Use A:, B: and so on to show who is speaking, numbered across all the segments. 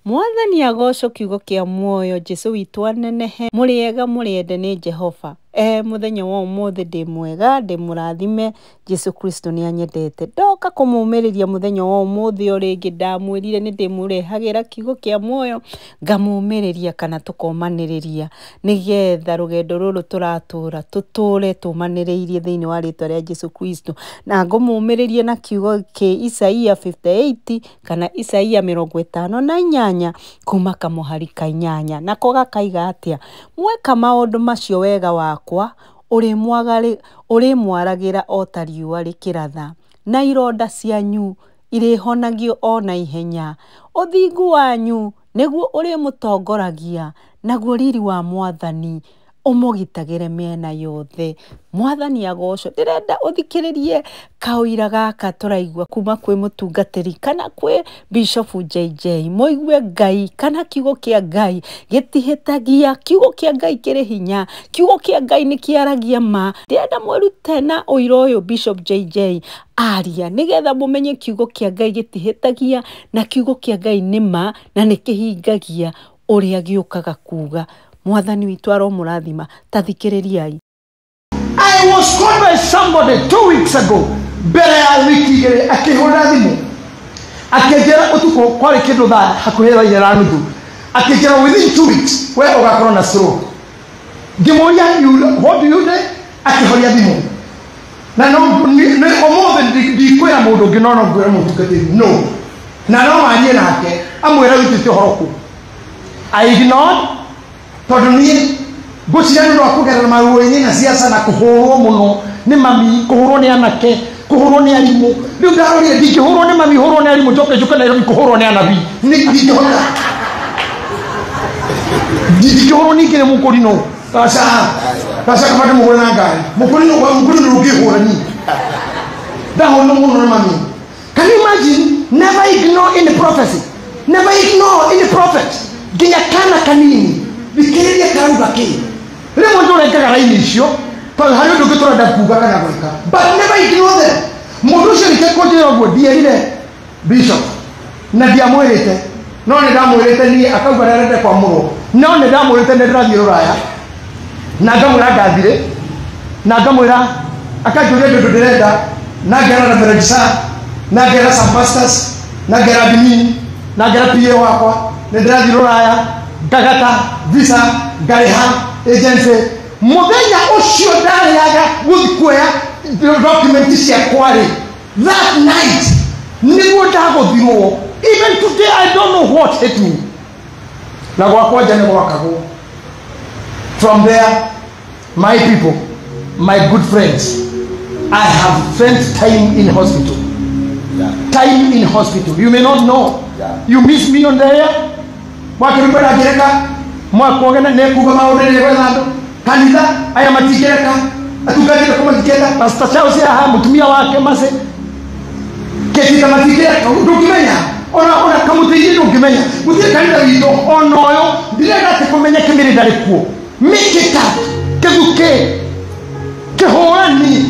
A: Mwathani agocwo kiugo kia muoyo Jesu witũ anenehe mũrĩega mũrĩende nĩ Jehova. Mũthenya wa ũmũthĩ ndĩ mwega ndĩ mũrathime Jesu Kristo nĩ anyendete. Ndoka kũmũmĩrĩria mũthenya wa ũmũthĩ o rĩngĩ ndamwĩrire nĩ ndĩmũrehagĩra kiugo kia muoyo ngamũmĩrĩria kana tũkomanĩrĩria nĩgetha rũgendo rũrũ tũratũra tũtũre tũmanĩrĩirie thĩinĩ wa rĩtwa rĩa Jesu Kristo. Na ngũmũmĩrĩria na kiugo kĩ Isaia 58 kana Isaia 58 kuma kamũhari ka 8 nako gakaiga atĩa: mweka maũndũ macio wega wakwa ũrĩ mwaragĩra o ta riũa rĩkĩratha, na ironda cianyu irĩhonagio o na ihenya. Ũthingu wanyu nĩguo ũrĩ mũtongoragia, naguo riri wa Mwathani ũmũgitagĩre mĩena yothe. Mwathani agocwo. Ndĩrenda ũthikĩrĩrie kaũira gaka tũraigua kuma kwĩ mũtungatĩri kana kwĩ Bishop JJ. Mũigue Ngai kana kiugo kia Ngai gĩtihĩtagia. Kiugo kia Ngai kĩrĩ hinya. Kiugo kia Ngai nĩ kĩaragia ma. Ndĩrenda mwĩrute na ũira ũyũ Bishop JJ aria nĩgetha mũmenye kiugo kia Ngai gĩtihĩtagia na kiugo kia Ngai nĩ ma na nĩ kĩhingagia ũrĩa gĩũkaga kuga. Mwathani witũ aromũrathima. Tathikĩrĩriai.
B: I was called by somebody 2 weeks ago. Mbere ya wiki igĩrĩ akĩhũra thimũ akĩnjĩra ũtukũ kwarĩ kĩndũ thaa hakuhĩ thaa 2:30 akĩnjĩra within 2 weeks we ũgakorwo na stroke. Ngĩmũria what do you do? Akĩhoria thimũ. Na no ũmũthĩ ndikwĩra mũndũ ũngĩ no ngwĩra mũtungatĩri no. Na no warie nake amwĩra wĩtĩte ũhoro kũ. I ignored tondũ niĩ ngũciria nĩ ũndũ wa kũgerera maũndũ-inĩ na siasa na kũhũrwo mũno nĩ mami, kũhũrwo nĩ anake, kũhũrwo nĩ arimũ. Rĩu ndarorire ndingĩhũrwo nĩ mami, hũrwo nĩ arimũ, njoke Nairobi kũhũrwo nĩ anabii. Ndingĩhota. Ndingĩhũrwo ningĩ nĩ mũkũrinũ. Kaca kama ndĩmũhũre na ngari. Mũkũrinũ ndũngĩhũra niĩ. Ndahũrwo mũno nĩ mami. Can you imagine? Never ignore any prophecy. Never ignore any prophet. Nginya kana kanini. Thikĩrĩria karauga kĩ. Rĩmwe ndũrengaga raini icio tondũ harĩ ũndũ ũngĩ tũrenda kuga kana gwĩka. But never ignore them. Mũndũ ũcio nĩkĩkũnjĩra ũguo ndierire Bishop na ndiamwĩrĩte no nĩ ndamwĩrĩte niĩ akauga nĩarende kwamũrwo no nĩ ndamwĩrĩte nĩ ndĩrathiĩ Rũraya na ngamwĩra ngathire na ngamwĩra akanjũria ndũndũ ndĩrenda na ngera na Meredisa na ngera some pastors na ngera admin na ngera PA wakwa nĩ ndĩrathiĩ Rũraya ngagata visa ngariha agency. Mũthenya ũcio ndarĩaga gũthiĩ kuoya document cia kwarĩ that night nĩguo ndagũthirwo. Even today I don't know what hit me. Na gwakwa nja nĩ gwakagwo. From there, my people, my good friends, I have spent time in hospital. Time in hospital. You may not know. You miss me on there. Mwakĩrĩmbĩra ngĩreka mwakuogena nĩkuga maũndũ nĩ gwetha andũ kanitha aya matingĩreka atungatĩre kũma matingĩreka Pastor Charles haha mũtumia wake Mase kĩtita matingĩreka ndũngĩmenya ona kamũtĩinĩ ndũngĩmenya gũtirĩ kanitha witũ ona ũyũ ndirenda atĩ kũmenya kĩmĩrĩ ndarĩ kuo mĩkĩta kĩthuke kĩhũrani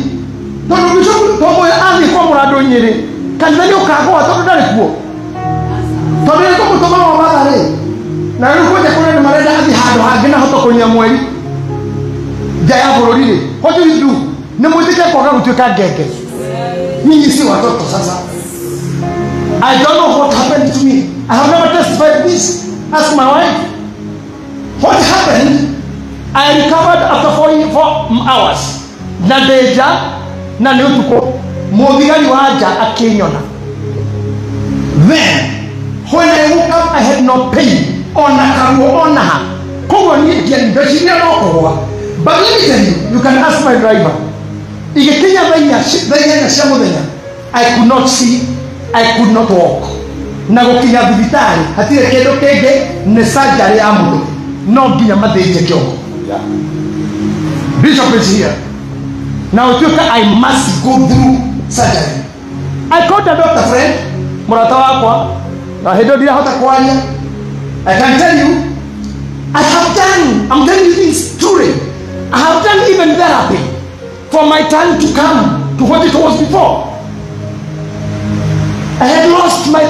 B: tondũ Bishop tomwe athiĩ kwamũra andũ Nyĩrĩ kanitha nĩũkagũa tondũ ndarĩ kuo tondũ nĩ kũmũtũma wa matharĩ na rĩu kũnja kũrĩa nĩ marenda athiĩ handũ hangĩ na hoto kũnyia mweri nja ya bũrũri-rĩ. What do you do? Nĩ mwĩtĩkia kwaga gũtuĩka ngenge. Nyinyi si watoto sasa. I don't know what happened to me. I have never testified this. Ask my wife. What happened? I recovered after 4 hours. Na ndeja na nĩ ũtukũ mũthigari wa nja akĩnyona. Then when I woke up I had no pain. Ona karuo ona ha. Koguo niĩ ndiambeciria no kũgwa. But let me tell you, you can ask my driver. Igĩkinya thaa 4 cia mũthenya, I could not see, I could not walk. Na gũkinya thibitarĩ hatirĩ kĩndũ kĩngĩ nĩ surgery ya mũndũ. No nginya mathĩnje kĩongo. Bishop is here. Now I must go through surgery. I called a doctor friend, mũrata wakwa, na hĩndĩ ndirahota kwaria. I can tell you, I have done, I'm telling you this truly, I have done even therapy for my time to come to what it was before. I had lost my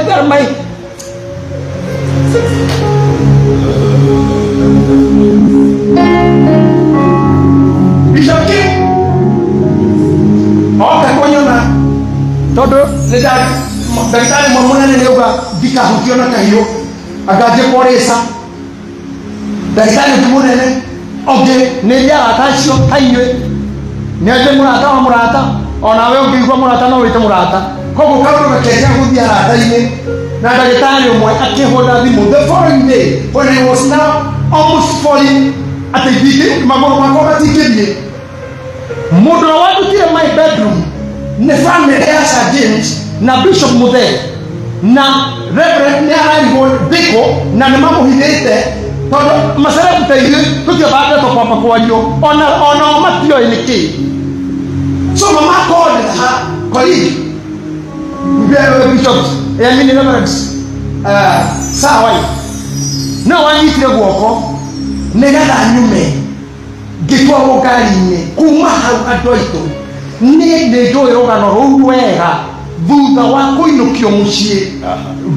B: ndagitari mwamunene ni uga ndikahutio na kahiu agaje koresa ndagitari munene oge ni ya atacio haiwe ni aje murata wa murata ona we ungigwa murata no wite murata kogo kauro gakeja guthia rata-ini na ndagitari umwe akihoda thimu the following day when I was now almost falling at the beginning magoro makwa matikithie mundu wadutire my bedroom ni family ya Sir James na Bishop Muthee na Reverend Nyaraigo Biko na ni mamuhithite tondu masara kuteithio tukia baada to kwamba kwario ona matio iniki so mama called her colleague Bishop Yamini Reverend sawa no wanyitire guoko nigetha nyume ngitwa gukari-ini kuma hau andoito ni ndio rogano ruu wega thutha wa kuinukio mucii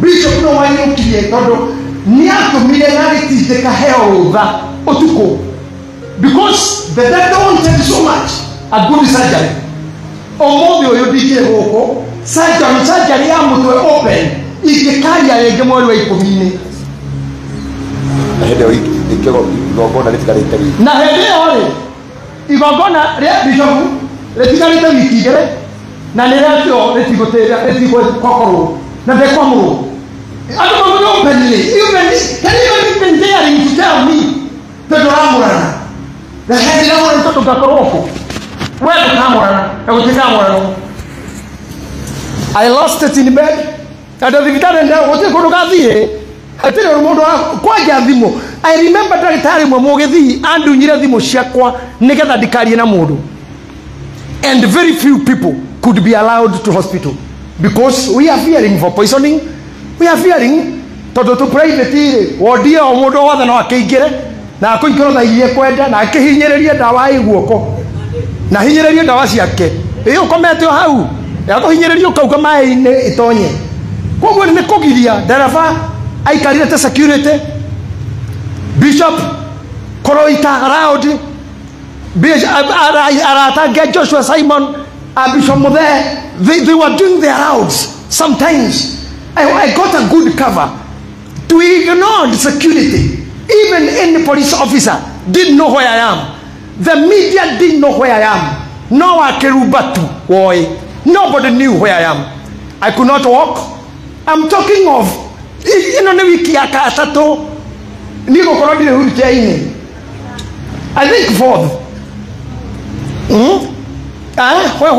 B: Bishop no wanyukirie tondu ni atumire na gitindika heo rutha utuku because the doctor wanted so much a good surgery omothi uyu ndingire guku surgery ya mutwe open ingikaria rĩngĩ mweri wa 10 na hĩndĩ ĩyo rĩ igongona rĩa Bishop rĩtigarĩte wiki igĩrĩ na nĩrĩatio rĩtigũkorwo na ndĩkwamũrwo andũ mamũrwo openly can you even daring to tell me tũtũramũrana na hĩndĩ ĩyo tondũ ngakorwo kũ we tũkamũrana na gũtikamũrana I lost it in bed and the victory ndio wote kundu gathie atire mundu kwanja thimu I remember ndagitari mwe mugithi andunyire thimu ciakwa nigetha ndikarie na mundu and very few people could be allowed to hospital because we are fearing for poisoning we are fearing to private wodia o mundu wothe no akeingire na akuingiro tha irie kwenda na akihinyiririe dawa iguoko na hinyiririe dawa ciake iyo komete hau ya kuhinyiririo kauga mai-ini itonye koguo ni kugiria ndereba aikarire ta security Bishop Koroita around Arata Joshua Simon Bishop Muthee they were doing their rounds sometimes I got a good cover to ignore the security even any police officer didn't know where I am the media didn't know where I am no akerubatu boy nobody knew where I am I could not walk I'm talking of ino ni wiki ya katatu niko korodi hurikeni I think fourth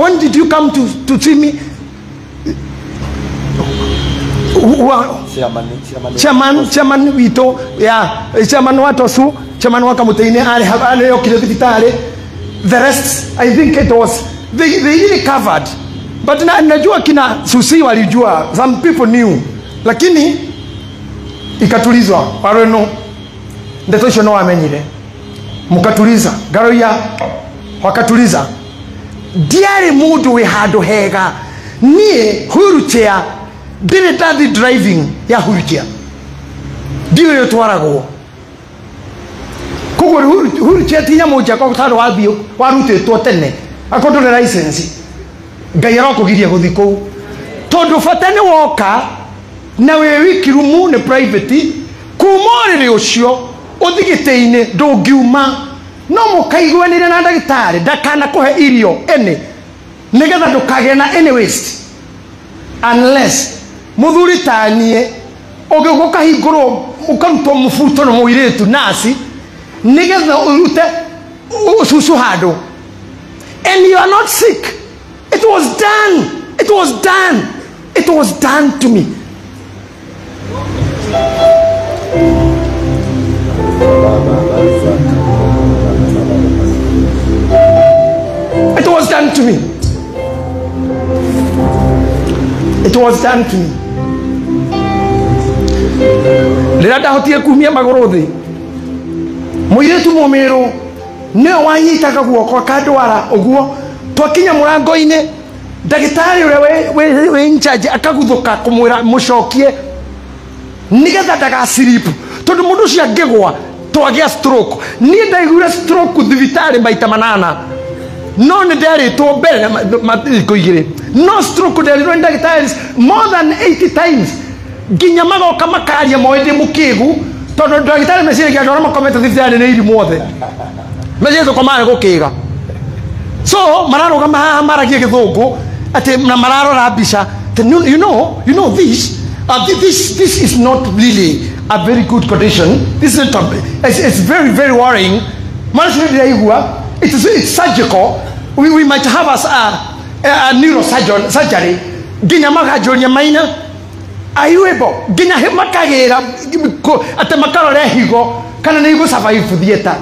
B: when did you come to see me chairman wito ya chairman watosu chairman wakamuteine ale yokire thibitari the rest I think it was they really covered but najua kina Susi walijua some people knew lakini ikatulizwa pareno ndeto icio no amenyire mukatuliza garoya wakatuliza diari mundu we handu hega nie hurutia ndire ndathi driving ya hurutia ndio yo twaragwo kogo hurutia tinya moja kwa tano wabio warutitwo tene akondole license ngai arokugiria guthi kuu tondu fatane woka na we wikirumu ne private kumorire ucio uthigite-ini ndungiuma no mukaiguanire na ndagitari ndakana kuhe irio ene nigetha ndukage na any waste unless muthuri tanie ugiuka hingurwo ukarutwo mubuto no muiretu nasi nigetha urute ususu hando and you are not sick it was done it was done it was done to me it was done to me it was done to me rĩrĩa ndahotie kumia magũrũ thĩ mũirĩtu mũmĩrũ nĩwe wanyitaga guoko akandwara ũguo twakinya mũrango-inĩ ndagĩtarĩ ũrĩa wĩ incharge akaguthũka kũmwĩra mũcokie nigetha ndagaslip tondu mundu ucio angĩgwa twagĩa stroke niĩ ndaiguire stroke thibitarĩ maita 8 no nĩ nderitwo mbere mathiko igĩrĩ no stroke nderirwo nĩ ndagĩtarĩ more than 80 times nginya magoka makaria moĩ ndĩ mũkĩgu tondũ ndagĩtarĩ meciragia andũ arĩa makomete thibitarĩ nĩ irimũ othe meciria tũkomaga gũkĩga so mararũgama haha maragia gĩthũngũ atĩ na mararora mbica you know this is not really a very good condition. This is it's very, very worrying. It's surgical. We might have a neurosurgeon surgery. Ginya magajoria maina. Are you able? Ginya makagera ate makarore higo kana nigo survive theater.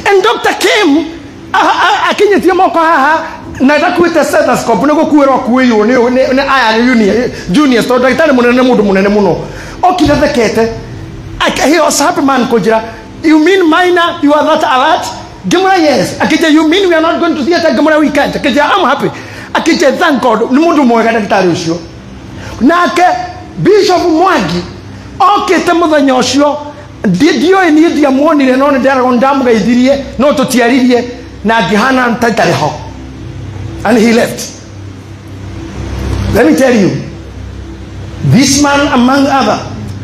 B: And doctor came akinyetia moko haha na ndakuite stethoscope nego kuero kuiyo ne aya junior so ndagitari munene mundu munene muno okira thekete he was happy man kujira you mean minor you are that alert Gimra yes akija you mean we are not going to theater Gimra we can't akija I'm happy akija thank God ni mundu mwega ndagitari ucio nake Bishop Mwangi okite muthenya ucio ndio ni ndia muonire no ndarago ndamugeithirie no tutiaririe na ngihana ntatari ho and he left. Let me tell you, this man among other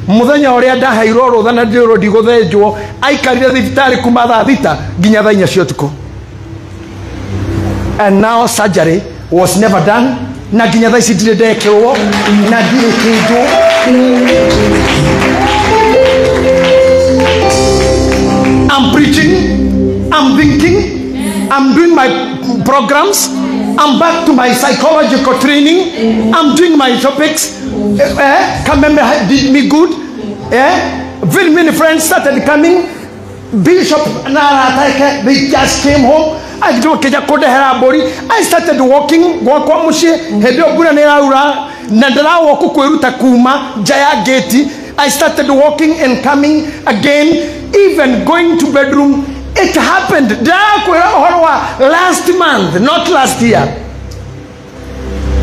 B: muthenya uria ndahairwo rutha na ndiro ndiguthenjwo aikarire thibitari kuma thaa thita nginya thaa 4 cia utuku, and now surgery was never done na nginya thaa ici ndire ndekirwo na ndire kindu. I'm preaching, I'm thinking, I'm doing my programs, I'm back to my psychological training, I'm doing my topics. Kamembe did me good. Very many friends started coming. Bishop Naratake, they just came home. I started walking, I started walking and coming again, even going to bedroom. It happened last month, not last year.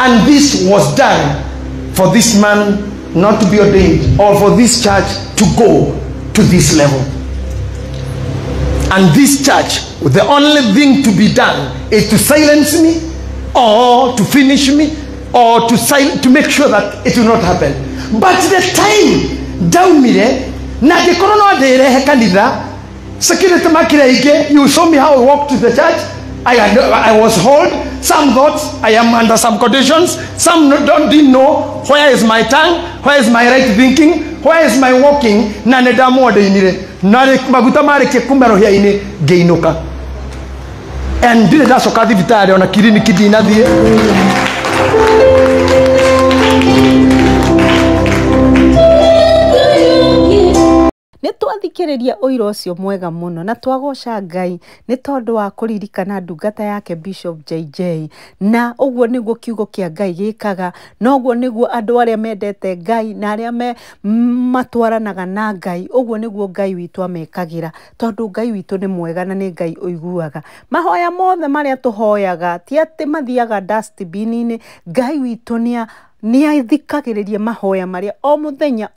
B: And this was done for this man not to be ordained or for this church to go to this level. And this church, the only thing to be done is to silence me or to finish me or to make sure that it will not happen. But the time down me, na de corona de rekanida, security makirege, you saw me how I walked to the church. I was hold. Some thought I am under some conditions. Some didn't know where is my tongue, where is my right thinking, where is my walking. Nane damu de inire. Nane maguta mare ke kumero hia ine geinuka. And did that sokadi vitari ona kirini kidina die.
A: Nĩ twathikĩrĩria ũira ũcio mwega mũno na twagoca Ngai nĩ tondũ wa kũririkana ndungata yake Bishop JJ, na ũguo nĩguo kiugo kĩa Ngai gĩkaga, na ũguo nĩguo andũ arĩa mendete Ngai na arĩa matwaranaga na Ngai, ũguo nĩguo Ngai witũ amekagĩra, tondũ Ngai witũ nĩ mwega na nĩ Ngai ũiguaga. Mahoya mothe marĩa tũhoyaga ti atĩ mathiaga dustbin-inĩ. Ngai witũ ni aithikagĩrĩria mahoya maria o muthenya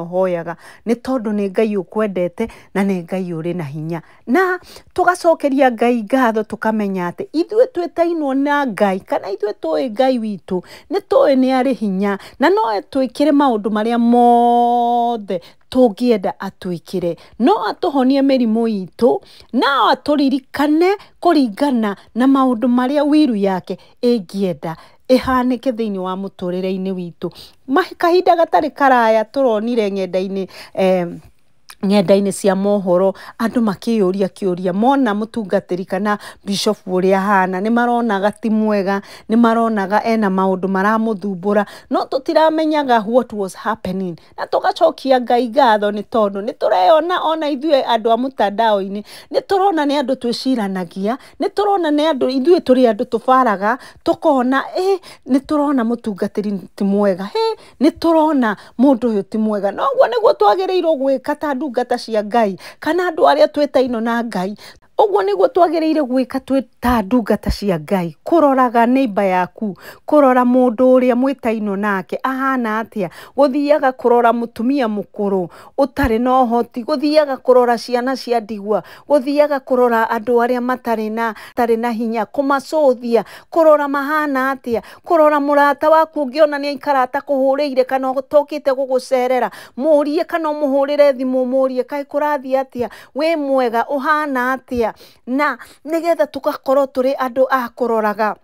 A: hoyaga, ni tondu ni Ngai ukwendete na ni Ngai uri na hinya, na tugacokeria Ngai ngatho tukamenya ati ithuĩ twetainwo na Ngai kana ithuĩ tũĩ Ngai witũ ni tũĩ ni ari hinya na no twĩkĩre maũndũ maria mothe tũngĩenda atwĩkĩre, no atũhonie mĩrimũ itũ na atũririkane kũringana na maũndũ maria wiru yake ĩngĩenda ihanike thĩinĩ wa mũtũrĩre-inĩ witũ. Kahinda gatarĩ karaya tũronire ng'enda-inĩ cia mohoro andũ makĩyũria kĩũria mona mũtungatĩri kana bishop ũrĩa hana, nĩ maronaga ti mwega, nĩ maronaga ena maũndũ maramũthumbũra, no tũtiramenyaga what was happening. Na tũgacokia Ngai ngatho nĩ tondũ nĩ tũreyona ona ithuĩ andũ a mũtandao-inĩ nĩ tũrona nĩ andũ twĩciranagia, nĩ tũrona nĩ andũ ithuĩ tũrĩ andũ tũbaraga tũkona nĩ tũrona mũtungatĩri ti mwega, nĩ tũrona mũndũ ũyũ ti mwega. No ũguo nĩguo twagĩrĩirwo gwĩka ta ndungata cia Ngai kana andũ arĩa twetaino na Ngai. Ogwo niguo twagereire gwika twita ndungata cia Ngai, kuroraga neighbor yaku, kurora mundu uria mwitaino nake ahana atia, guthiaga kurora mutumia mukuru utari na uhoti, guthiaga kurora ciana cia ndigwa, guthiaga kurora andu aria matari na hinya, kumacothia, kurora mahana atia, kurora murata waku ungiona ni ikarata kuhuriire kana utokite gugucerera, murie kana muhurire thimu, murie kai kurathia atia, we mwega uhana atia, na nigetha tugakorwo turi andu a kuroraga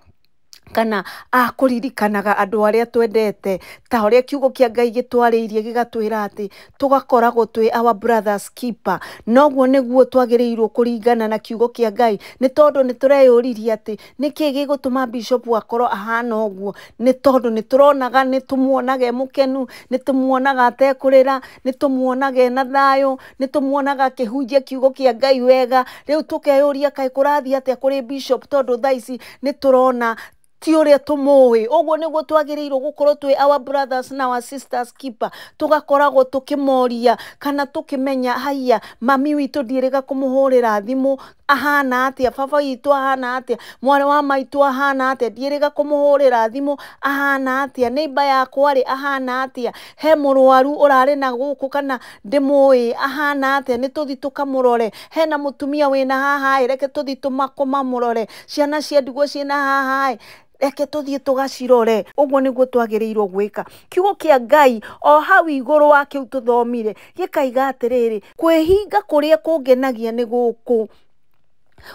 A: kana akuririkanaga andu aria twendete, ta uria kiugo kia Ngai gitwariirie gigatwira ati tugakoragwo twi our brothers keeper. Noguo niguo twagereirwo kuringana na kiugo kia Ngai, ni tondu ni tureyuriria ati niki gigutuma bishop akorwo ahana uguo, ni tondu ni turonaga, ni tumuonaga mukenu, ni tumuonaga atekurira, ni tumuonaga na thayo, ni tumuonaga akihunjia kiugo kia Ngai wega. Riu tukeyuria kai kurathia atia kuri bishop, tondu thaici ni turona ti uria tumuwi. Ogwo niguo twagereirwo gukorwo twi our brothers na our sisters keeper, tugakoragwo tukimoria kana tukimenya haya mami witu ndirega kumuhurira thimu ahana atia, baba witu ahana atia, mwana wa maitu ahana atia, ndirega kumuhurira thimu ahana atia, neighbor yakwa ri ahana atia, he murwaru urari na guku kana ndimuwi ahana atia, ni tuthi tukamurore, hena mutumia wina haha reke tuthi tumakomamurore, ciana cia ndigwa ciina haha reke tuthie tugacirore. Ogwo niguo twagereirwo gwika. Kiugo kia Ngai o hau iguru wa kiu tuthomire gikaiga atiriri, kwihinga kuria kungenagia ni guku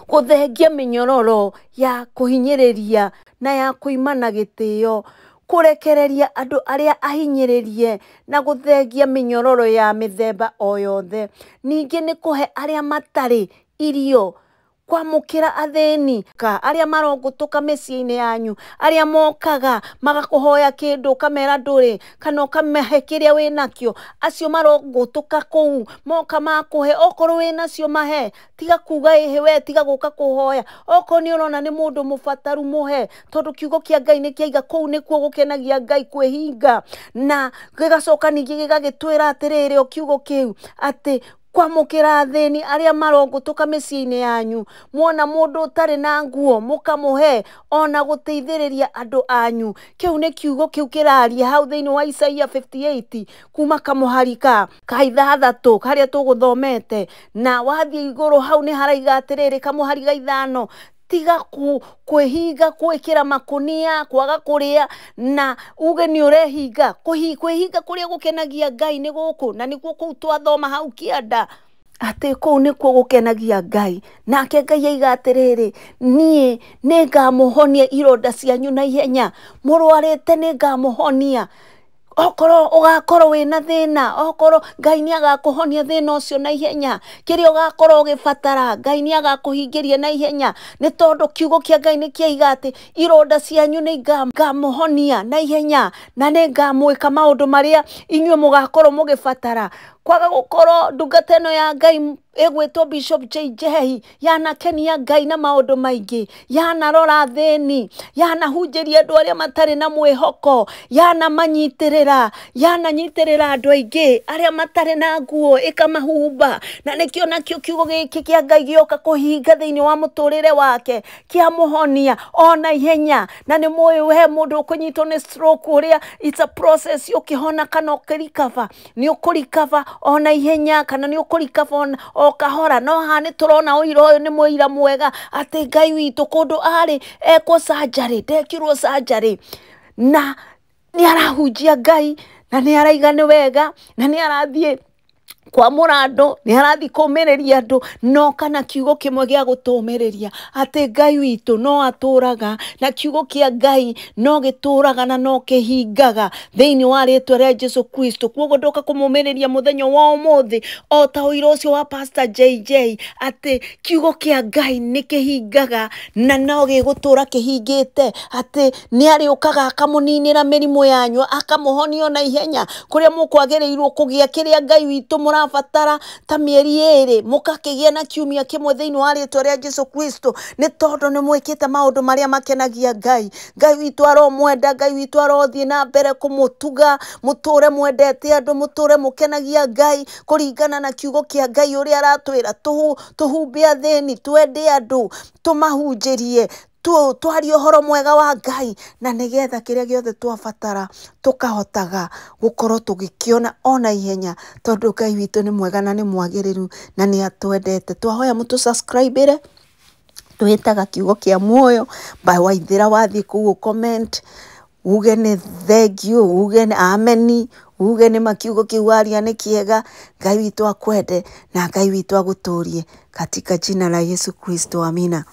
A: guthengia minyororo ya kuhinyiriria na ya kuimana gitio, kurekereria andu aria ahinyiririe na guthengia minyororo ya mithemba o yothe, ningi ni kuhe aria matari irio, kwamukira atheni ka aria marogutuka micii-ini yanyu, aria mokaga magakuhoya kindu kamera nduri kana kamahe kiria winakio, acio marogutuka kuu moka makuhe, okorwo winacio mahe, tiga kuga ihe we tiga guka kuhoya, okorwo ni urona ni mundu mubataru muhe, tondu kiugo kia Ngai ni kiaiga kuu nikuo gukenagia Ngai kwihinga. Na gigacoka ningi gigagitwira atiriri o kiugo kiu ati kwamukira atheni aria marogutuka micii-ini yanyu, mwona mundu utari na nguo mukamuhe, ona guteithiriria andu anyu. Kiu ni kiugo kiu kiraria hau thiini wa Isaia 58 kuma kamuharika ka 6 karia tuguthomete, na wathie iguru hau ni haraiga atiriri kamuharika 5 tiga kwihinga kwikira makunia kwaga kuria na uge ni urehinga kwihinga kuria gukenagia Ngai ni guku, na nikuo kuu twathoma hau kianda ati kuu nikuo gukenagia Ngai. Nake Ngai aiga atiriri, nie ningamuhonia ironda cianyu na ihenya, murwarite ningamuhonia. Okoro ugakorwo wina thina, okoro Ngai ni agakuhonia thina ucio na ihenya, kiria ugakorwo ugibatara Ngai ni agakuhingiria na ihenya, ni tondu kiugo kia Ngai ni kiaiga ati ironda cianyu ni ngamuhonia na ihenya, na ni ngamwika maundu maria inyuĩ mugakorwo mugibatara. Kwaga gukorwo ndungata ino ya Ngai egwitwo Bishop JJ yanakenia Ngai na maundu maingi, yanarora theni, yanahunjiria andu aria matari na mwihoko, yanamanyitirira, yananyitirira andu aingi aria matari na nguo ikamahumba. Na nikio nakio kiugo giki kia Ngai gioka kuhinga thiini wa muturire wake, kiamuhonia ona ihenya. Na ni moyo we mundu ukunyitwo ni stroke uria it's a process ukihona kana ukirikava, ni ukurikava ona ihenya kana ni ukurikava o kahora. No hani turona uira uyu ni muira mwega ati Ngai witu kundu ari eko surgery, dekirwo surgery, na ni arahunjia Ngai na ni araiga ni wega na ni arathie kwa murando, ni arathi kumiriria andu, no kana kiugo kimwe gia gutumiriria ati Ngai witu no aturaga, na kiugo kia Ngai no gituraga na no kihingaga thiini wa ritwa ria Jesu Kristo. Kuogo ndoka kumumiriria muthenya wa umuthi o ta uira ucio wa Pastor JJ ati kiugo kia Ngai ni kihingaga na no gigutura kihingite, ati ni ariukaga akamuninira mirimu yanyu akamuhonio na ihenya kuria mukwagereirwo kugia kiria Ngai witu mũrabatara ta mĩeri 2 mũkakĩgĩa na kiumia kĩmwe thĩinĩ wa rĩĩtwa rĩa Jesũ Kristo, nĩ tondũ nĩ mwĩkĩte maũndũ marĩa makenagia Ngai. Ngai witũ aromwenda, Ngai witũ arothiĩ na mbere kũmũtuga, mũtũre mwendete andũ, mũtũre mũkenagia Ngai kũringana na kiugo kĩa Ngai ũrĩa aratwĩra tũhumbe athĩni, twende andũ, tũmahunjĩrie, twarie ũhoro mwega wa Ngai, na nĩgetha kĩrĩa gĩothe twabatara tũkahotaga gũkorwo tũgĩkĩona ona ihenya, tondũ Ngai witũ nĩ mwega na nĩ mwagĩrĩru na nĩ atwendete. Twahoya mũtũ-subscribe-ire, twĩtaga kiugo kĩa muoyo. Waithĩra wathiĩ kũu comment, uge nĩ thengiũ, uge nĩ ameni, uge nĩ makiugo kĩu waria nĩ kĩega. Ngai witũ akwende na Ngai witũ agũtũrie katika jina la Yesu Kristo, amina.